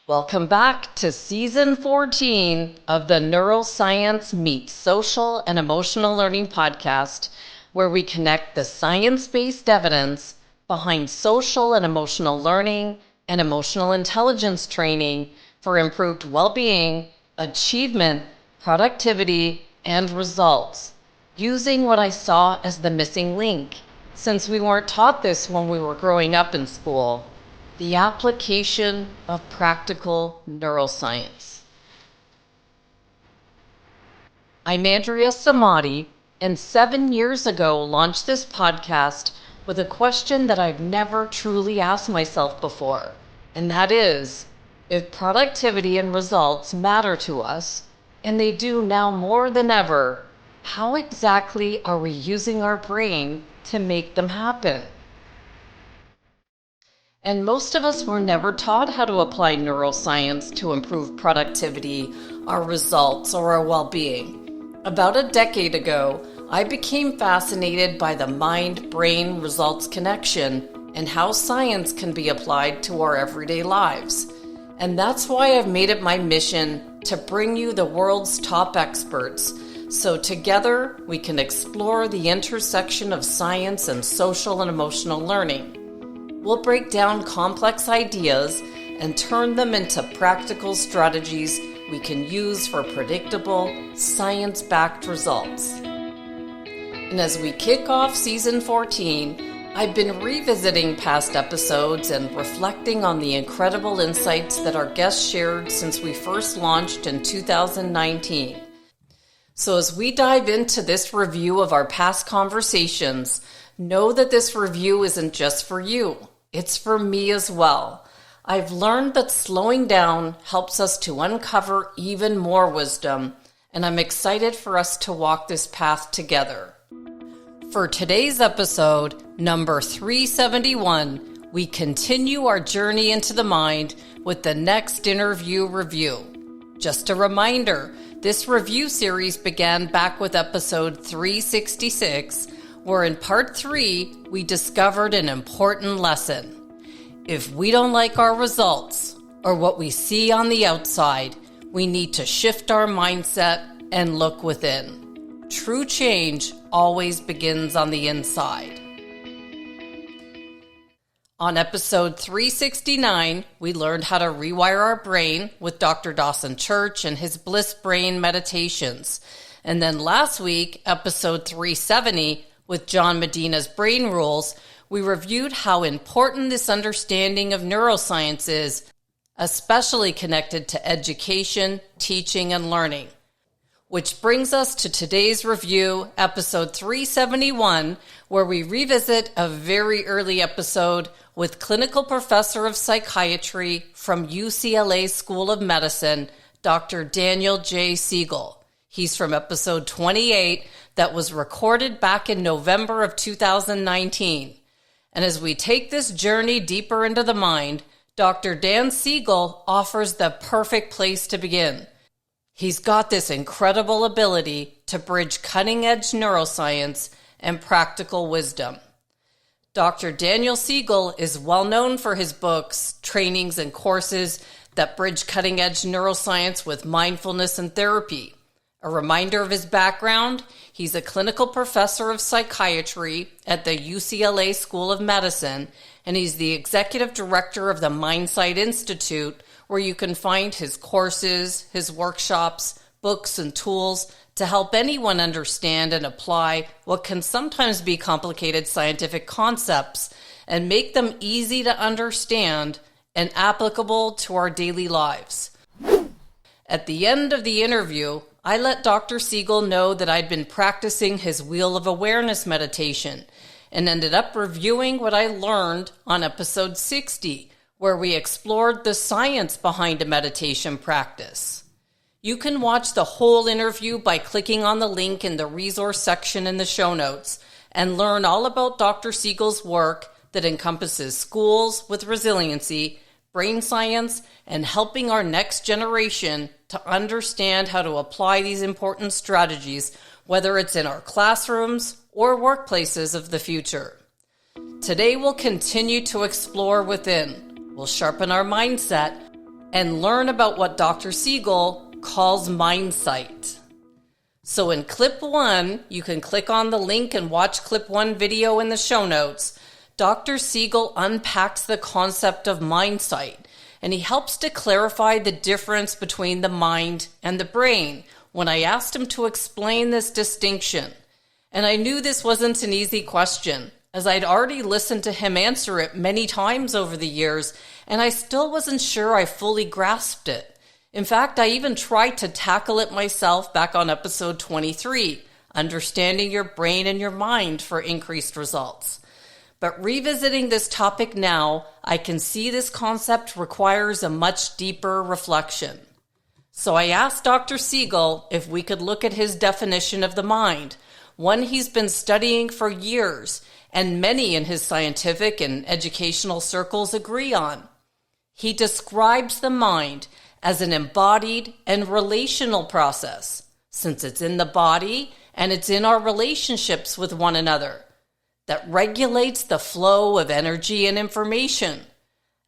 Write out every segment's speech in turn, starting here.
Welcome back to Season 14 of the Neuroscience Meets Social and Emotional Learning podcast, where we connect the science-based evidence behind social and emotional learning and emotional intelligence training for improved well-being, achievement, productivity, and results, using what I saw as the missing link, since we weren't taught this when we were growing up in school: the application of practical neuroscience. I'm Andrea Samadi, and 7 years ago launched this podcast with a question that I've never truly asked myself before, and that is, if productivity and results matter to us, and they do now more than ever, how exactly are we using our brain to make them happen? And most of us were never taught how to apply neuroscience to improve productivity, our results, or our well-being. About a decade ago, I became fascinated by the mind-brain results connection and how science can be applied to our everyday lives. And that's why I've made it my mission to bring you the world's top experts, so together we can explore the intersection of science and social and emotional learning. We'll break down complex ideas and turn them into practical strategies we can use for predictable, science-backed results. And as we kick off Season 14, I've been revisiting past episodes and reflecting on the incredible insights that our guests shared since we first launched in 2019. So as we dive into this review of our past conversations, know that this review isn't just for you. It's for me as well. I've learned that slowing down helps us to uncover even more wisdom, and I'm excited for us to walk this path together. For today's episode, number 371, we continue our journey into the mind with the next interview review. Just a reminder, this review series began back with episode 366, where in part 3, we discovered an important lesson. If we don't like our results or what we see on the outside, we need to shift our mindset and look within. True change always begins on the inside. On episode 369, we learned how to rewire our brain with Dr. Dawson Church and his Bliss Brain meditations. And then last week, episode 370, with John Medina's Brain Rules, we reviewed how important this understanding of neuroscience is, especially connected to education, teaching, and learning. Which brings us to today's review, episode 371, where we revisit a very early episode with clinical professor of psychiatry from UCLA School of Medicine, Dr. Daniel J. Siegel. He's from episode 28 that was recorded back in November of 2019. And as we take this journey deeper into the mind, Dr. Dan Siegel offers the perfect place to begin. He's got this incredible ability to bridge cutting-edge neuroscience and practical wisdom. Dr. Daniel Siegel is well known for his books, trainings, and courses that bridge cutting-edge neuroscience with mindfulness and therapy. A reminder of his background, he's a clinical professor of psychiatry at the UCLA School of Medicine, and he's the executive director of the Mindsight Institute, where you can find his courses, his workshops, books, and tools to help anyone understand and apply what can sometimes be complicated scientific concepts and make them easy to understand and applicable to our daily lives. At the end of the interview, I let Dr. Siegel know that I'd been practicing his Wheel of Awareness meditation and ended up reviewing what I learned on episode 60, where we explored the science behind a meditation practice. You can watch the whole interview by clicking on the link in the resource section in the show notes and learn all about Dr. Siegel's work that encompasses schools with resiliency, brain science, and helping our next generation to understand how to apply these important strategies, whether it's in our classrooms or workplaces of the future. Today we'll continue to explore within. We'll sharpen our mindset, and learn about what Dr. Siegel calls Mindsight. So in clip 1, you can click on the link and watch clip 1 video in the show notes. Dr. Siegel unpacks the concept of Mindsight, and he helps to clarify the difference between the mind and the brain when I asked him to explain this distinction. And I knew this wasn't an easy question, as I'd already listened to him answer it many times over the years, and I still wasn't sure I fully grasped it. In fact, I even tried to tackle it myself back on episode 23, Understanding Your Brain and Your Mind for Increased Results. But revisiting this topic now, I can see this concept requires a much deeper reflection. So I asked Dr. Siegel if we could look at his definition of the mind, one he's been studying for years, and many in his scientific and educational circles agree on. He describes the mind as an embodied and relational process, since it's in the body and it's in our relationships with one another, that regulates the flow of energy and information.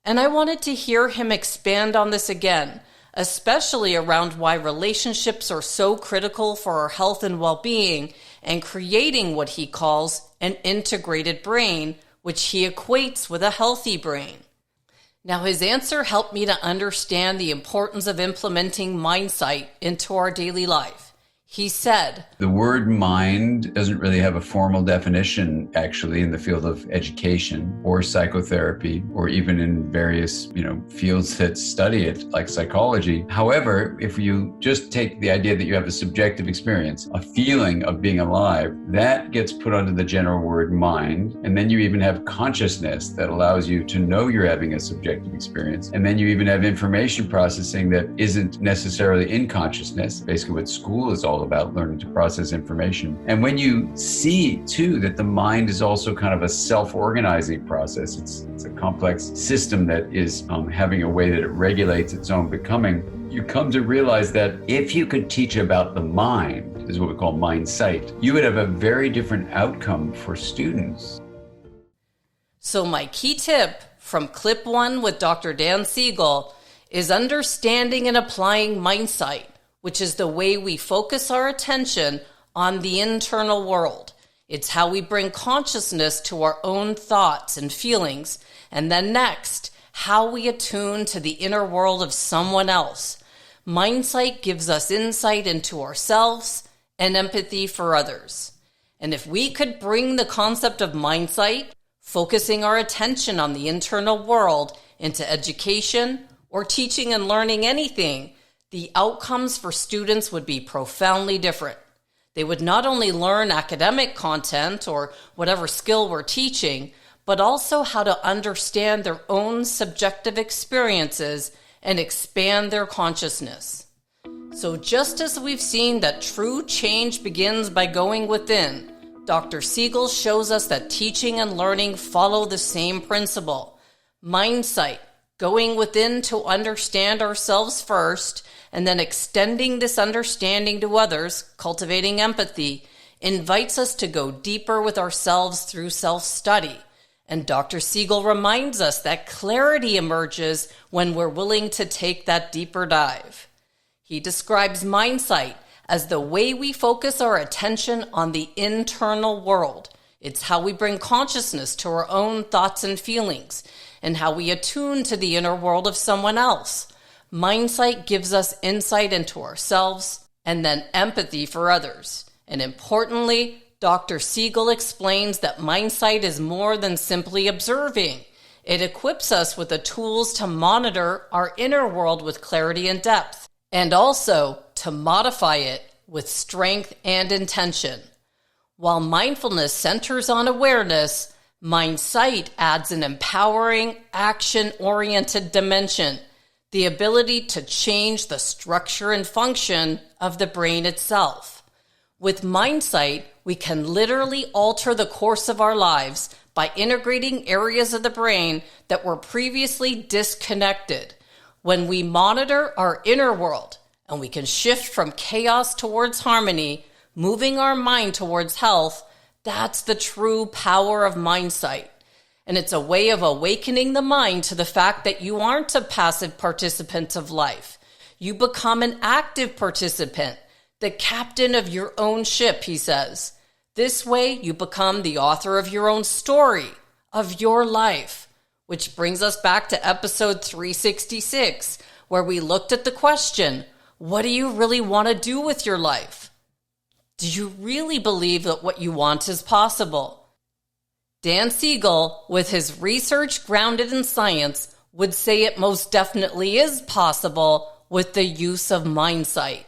And I wanted to hear him expand on this again, especially around why relationships are so critical for our health and well-being and creating what he calls an integrated brain, which he equates with a healthy brain. Now, his answer helped me to understand the importance of implementing Mindsight into our daily life. He said, the word mind doesn't really have a formal definition, actually, in the field of education or psychotherapy, or even in various, fields that study it, like psychology. However, if you just take the idea that you have a subjective experience, a feeling of being alive, that gets put under the general word mind. And then you even have consciousness that allows you to know you're having a subjective experience. And then you even have information processing that isn't necessarily in consciousness, basically what school is all about, learning to process information. And when you see too that the mind is also kind of a self-organizing process, it's a complex system that is having a way that it regulates its own becoming, you come to realize that if you could teach about the mind, this is what we call Mindsight, you would have a very different outcome for students. So my key tip from clip 1 with Dr. Dan Siegel is understanding and applying Mindsight, which is the way we focus our attention on the internal world. It's how we bring consciousness to our own thoughts and feelings, and then next, how we attune to the inner world of someone else. Mindsight gives us insight into ourselves and empathy for others. And if we could bring the concept of Mindsight, focusing our attention on the internal world, into education or teaching and learning anything, the outcomes for students would be profoundly different. They would not only learn academic content or whatever skill we're teaching, but also how to understand their own subjective experiences and expand their consciousness. So just as we've seen that true change begins by going within, Dr. Siegel shows us that teaching and learning follow the same principle. Mindsight, going within to understand ourselves first, and then extending this understanding to others, cultivating empathy, invites us to go deeper with ourselves through self-study. And Dr. Siegel reminds us that clarity emerges when we're willing to take that deeper dive. He describes Mindsight as the way we focus our attention on the internal world. It's how we bring consciousness to our own thoughts and feelings, and how we attune to the inner world of someone else. Mindsight gives us insight into ourselves and then empathy for others. And importantly, Dr. Siegel explains that Mindsight is more than simply observing. It equips us with the tools to monitor our inner world with clarity and depth, and also to modify it with strength and intention. While mindfulness centers on awareness, Mindsight adds an empowering, action-oriented dimension, the ability to change the structure and function of the brain itself. With Mindsight, we can literally alter the course of our lives by integrating areas of the brain that were previously disconnected. When we monitor our inner world, and we can shift from chaos towards harmony, moving our mind towards health, that's the true power of Mindsight. And it's a way of awakening the mind to the fact that you aren't a passive participant of life. You become an active participant, the captain of your own ship, he says. This way, you become the author of your own story, of your life. Which brings us back to episode 366, where we looked at the question, what do you really want to do with your life? Do you really believe that what you want is possible? Dan Siegel, with his research grounded in science, would say it most definitely is possible with the use of Mindsight.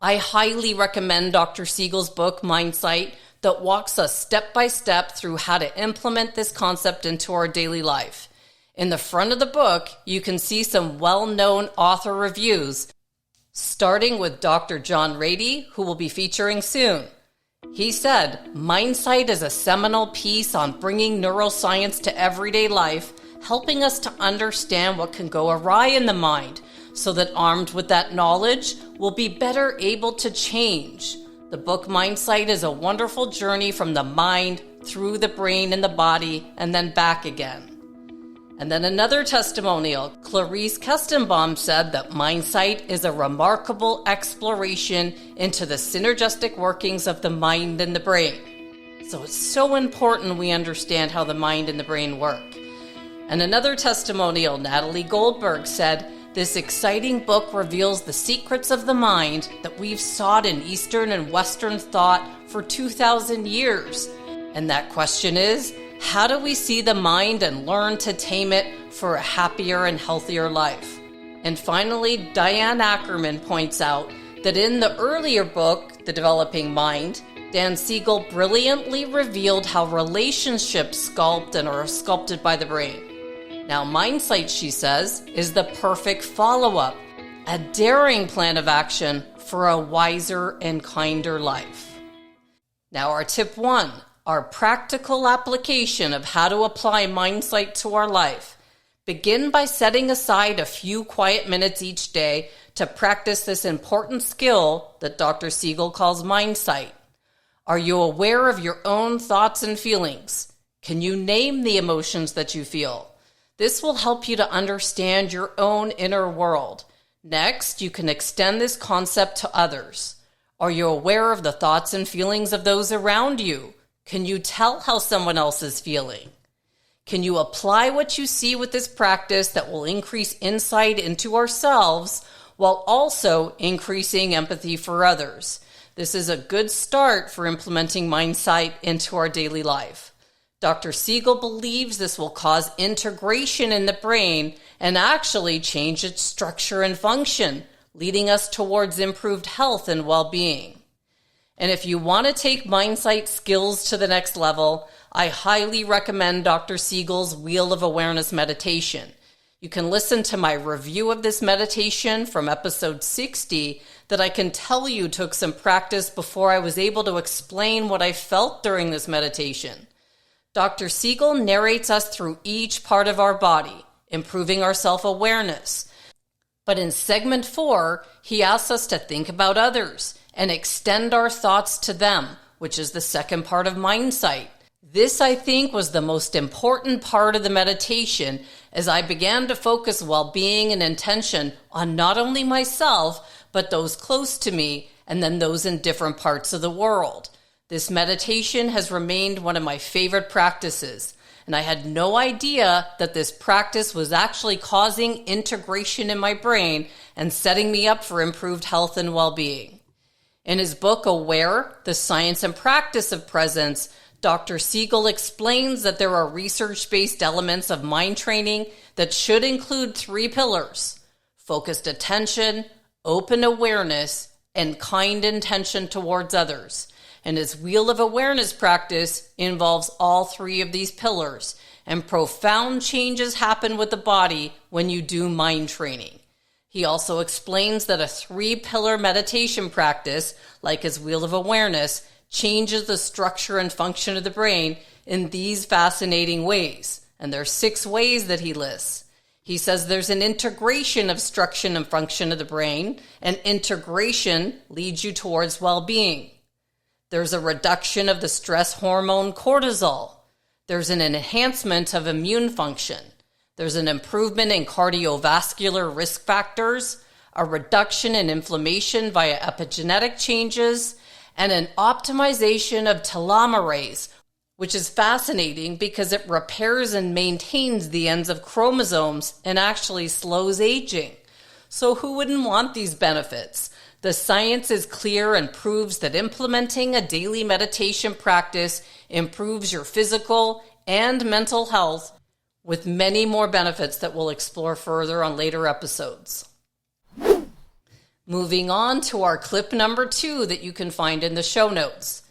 I highly recommend Dr. Siegel's book, Mindsight, that walks us step by step through how to implement this concept into our daily life. In the front of the book, you can see some well-known author reviews, starting with Dr. John Rady, who we'll be featuring soon. He said, Mindsight is a seminal piece on bringing neuroscience to everyday life, helping us to understand what can go awry in the mind, so that armed with that knowledge, we'll be better able to change. The book Mindsight is a wonderful journey from the mind, through the brain and the body, and then back again. And then another testimonial, Clarice Kestenbaum said that Mindsight is a remarkable exploration into the synergistic workings of the mind and the brain. So it's so important we understand how the mind and the brain work. And another testimonial, Natalie Goldberg said, this exciting book reveals the secrets of the mind that we've sought in Eastern and Western thought for 2,000 years. And that question is, how do we see the mind and learn to tame it for a happier and healthier life? And finally, Diane Ackerman points out that in the earlier book, The Developing Mind, Dan Siegel brilliantly revealed how relationships sculpt and are sculpted by the brain. Now, Mindsight, she says, is the perfect follow-up, a daring plan of action for a wiser and kinder life. Now, our tip 1, our practical application of how to apply Mindsight to our life. Begin by setting aside a few quiet minutes each day to practice this important skill that Dr. Siegel calls Mindsight. Are you aware of your own thoughts and feelings? Can you name the emotions that you feel? This will help you to understand your own inner world. Next, you can extend this concept to others. Are you aware of the thoughts and feelings of those around you? Can you tell how someone else is feeling? Can you apply what you see with this practice that will increase insight into ourselves while also increasing empathy for others? This is a good start for implementing Mindsight into our daily life. Dr. Siegel believes this will cause integration in the brain and actually change its structure and function, leading us towards improved health and well-being. And if you want to take Mindsight skills to the next level, I highly recommend Dr. Siegel's Wheel of Awareness meditation. You can listen to my review of this meditation from episode 60 that I can tell you took some practice before I was able to explain what I felt during this meditation. Dr. Siegel narrates us through each part of our body, improving our self-awareness. But in segment 4, he asks us to think about others and extend our thoughts to them, which is the second part of Mindsight. This, I think, was the most important part of the meditation as I began to focus well-being and intention on not only myself, but those close to me and then those in different parts of the world. This meditation has remained one of my favorite practices, and I had no idea that this practice was actually causing integration in my brain and setting me up for improved health and well-being. In his book, Aware, The Science and Practice of Presence, Dr. Siegel explains that there are research-based elements of mind training that should include 3 pillars: focused attention, open awareness, and kind intention towards others. And his Wheel of Awareness practice involves all 3 of these pillars, and profound changes happen with the body when you do mind training. He also explains that a 3-pillar meditation practice, like his Wheel of Awareness, changes the structure and function of the brain in these fascinating ways. And there are 6 ways that he lists. He says there's an integration of structure and function of the brain, and integration leads you towards well-being. There's a reduction of the stress hormone cortisol. There's an enhancement of immune function. There's an improvement in cardiovascular risk factors, a reduction in inflammation via epigenetic changes, and an optimization of telomerase, which is fascinating because it repairs and maintains the ends of chromosomes and actually slows aging. So who wouldn't want these benefits? The science is clear and proves that implementing a daily meditation practice improves your physical and mental health, with many more benefits that we'll explore further on later episodes. Moving on to our clip number 2 that you can find in the show notes.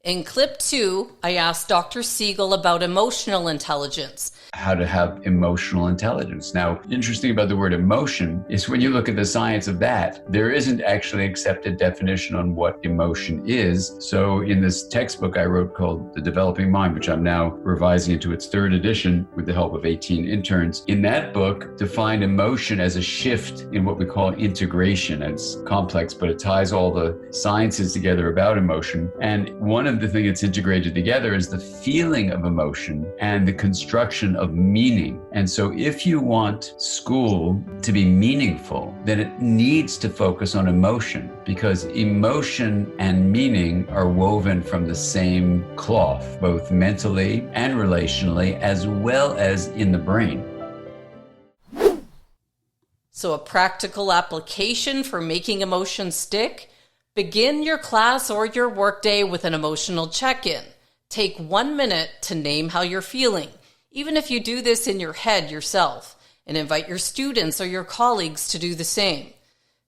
In clip 2, I asked Dr. Siegel about emotional intelligence. How to have emotional intelligence. Now, interesting about the word emotion is when you look at the science of that, there isn't actually accepted definition on what emotion is. So in this textbook I wrote called The Developing Mind, which I'm now revising into its 3rd edition with the help of 18 interns, in that book defined emotion as a shift in what we call integration. It's complex, but it ties all the sciences together about emotion. And one of the things that's integrated together is the feeling of emotion and the construction of meaning. And so if you want school to be meaningful, then it needs to focus on emotion, because emotion and meaning are woven from the same cloth, both mentally and relationally, as well as in the brain. So a practical application for making emotions stick: begin your class or your workday with an emotional check-in. Take 1 minute to name how you're feeling, even if you do this in your head yourself, and invite your students or your colleagues to do the same.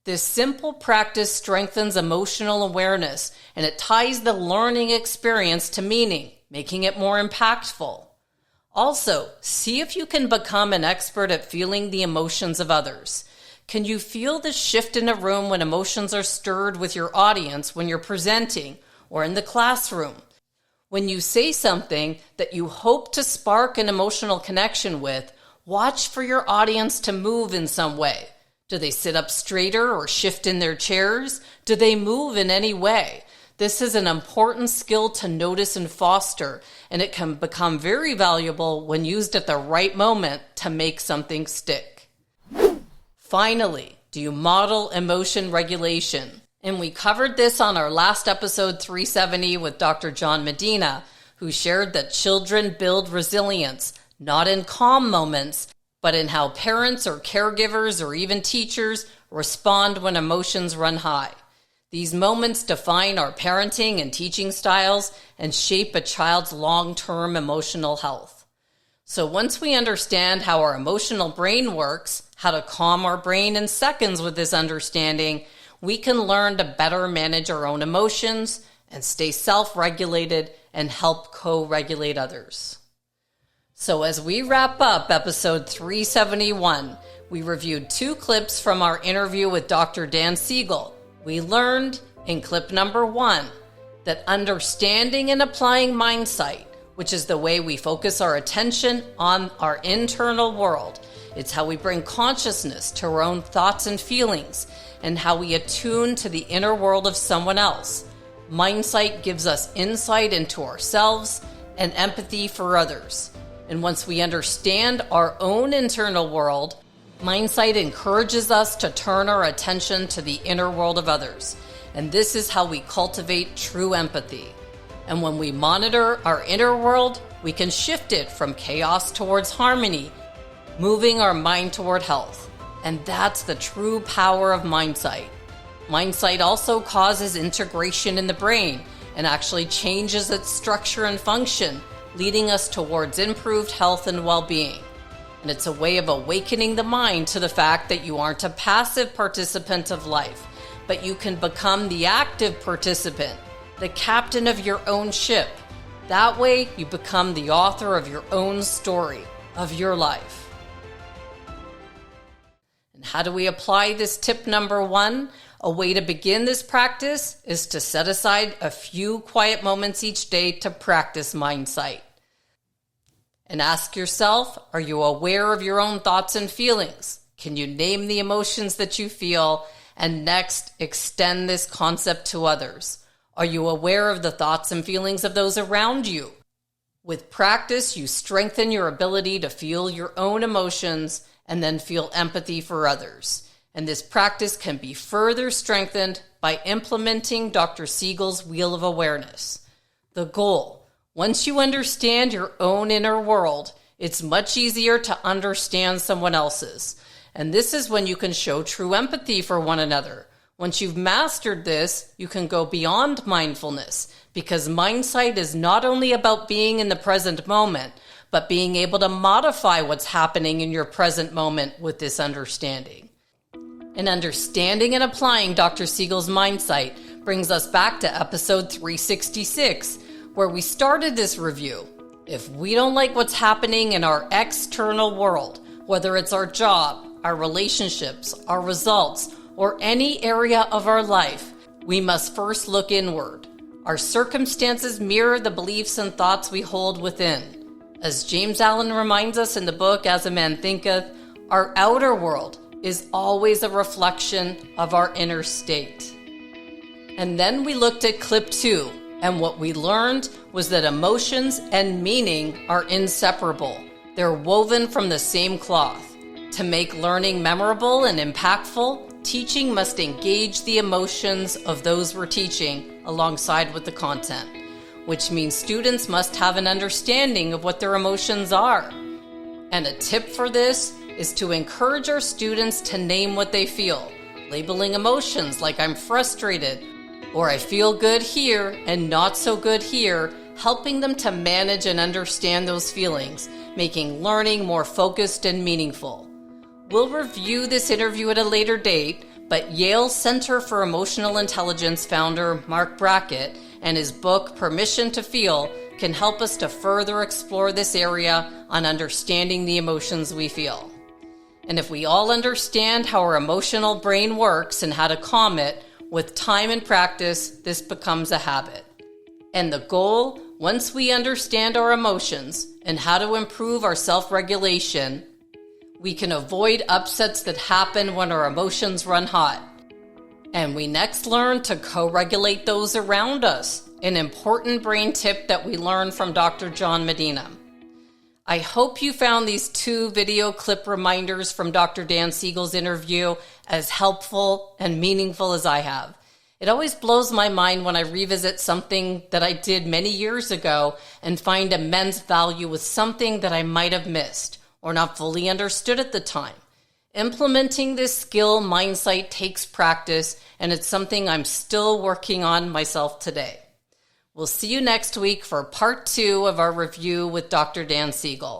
This simple practice strengthens emotional awareness, and it ties the learning experience to meaning, making it more impactful. Also, see if you can become an expert at feeling the emotions of others. Can you feel the shift in a room when emotions are stirred with your audience when you're presenting or in the classroom? When you say something that you hope to spark an emotional connection with, watch for your audience to move in some way. Do they sit up straighter or shift in their chairs? Do they move in any way? This is an important skill to notice and foster, and it can become very valuable when used at the right moment to make something stick. Finally, do you model emotion regulation? And we covered this on our last episode 370 with Dr. John Medina, who shared that children build resilience, not in calm moments, but in how parents or caregivers or even teachers respond when emotions run high. These moments define our parenting and teaching styles and shape a child's long-term emotional health. So once we understand how our emotional brain works, how to calm our brain in seconds with this understanding, we can learn to better manage our own emotions and stay self-regulated and help co-regulate others. So as we wrap up episode 371, we reviewed 2 clips from our interview with Dr. Dan Siegel. We learned in clip number 1 that understanding and applying Mindsight, which is the way we focus our attention on our internal world. It's how we bring consciousness to our own thoughts and feelings, and how we attune to the inner world of someone else. Mindsight gives us insight into ourselves and empathy for others. And once we understand our own internal world, Mindsight encourages us to turn our attention to the inner world of others. And this is how we cultivate true empathy. And when we monitor our inner world, we can shift it from chaos towards harmony, moving our mind toward health. And that's the true power of Mindsight. Mindsight also causes integration in the brain and actually changes its structure and function, leading us towards improved health and well-being. And it's a way of awakening the mind to the fact that you aren't a passive participant of life, but you can become the active participant, the captain of your own ship. That way, you become the author of your own story, of your life. And how do we apply this tip number 1? A way to begin this practice is to set aside a few quiet moments each day to practice Mindsight. And ask yourself, are you aware of your own thoughts and feelings? Can you name the emotions that you feel? And next, extend this concept to others. Are you aware of the thoughts and feelings of those around you? With practice, you strengthen your ability to feel your own emotions and then feel empathy for others. And this practice can be further strengthened by implementing Dr. Siegel's Wheel of Awareness. The goal: once you understand your own inner world, it's much easier to understand someone else's. And this is when you can show true empathy for one another. Once you've mastered this, you can go beyond mindfulness, because Mindsight is not only about being in the present moment, but being able to modify what's happening in your present moment with this understanding. And understanding and applying Dr. Siegel's Mindsight brings us back to episode 366, where we started this review. If we don't like what's happening in our external world, whether it's our job, our relationships, our results, or any area of our life, we must first look inward. Our circumstances mirror the beliefs and thoughts we hold within. As James Allen reminds us in the book As a Man Thinketh, our outer world is always a reflection of our inner state. And then we looked at clip 2, and what we learned was that emotions and meaning are inseparable. They're woven from the same cloth. To make learning memorable and impactful, teaching must engage the emotions of those we're teaching alongside with the content, which means students must have an understanding of what their emotions are. And a tip for this is to encourage our students to name what they feel, labeling emotions like I'm frustrated, or I feel good here and not so good here, helping them to manage and understand those feelings, making learning more focused and meaningful. We'll review this interview at a later date, but Yale Center for Emotional Intelligence founder Mark Brackett and his book Permission to Feel can help us to further explore this area on understanding the emotions we feel. And if we all understand how our emotional brain works and how to calm it, with time and practice, this becomes a habit. And the goal, once we understand our emotions and how to improve our self-regulation, we can avoid upsets that happen when our emotions run hot. And we next learn to co-regulate those around us, an important brain tip that we learned from Dr. John Medina. I hope you found these 2 video clip reminders from Dr. Dan Siegel's interview as helpful and meaningful as I have. It always blows my mind when I revisit something that I did many years ago and find immense value with something that I might have missed or not fully understood at the time. Implementing this skill, Mindsight, takes practice, and it's something I'm still working on myself today. We'll see you next week for part 2 of our review with Dr. Dan Siegel.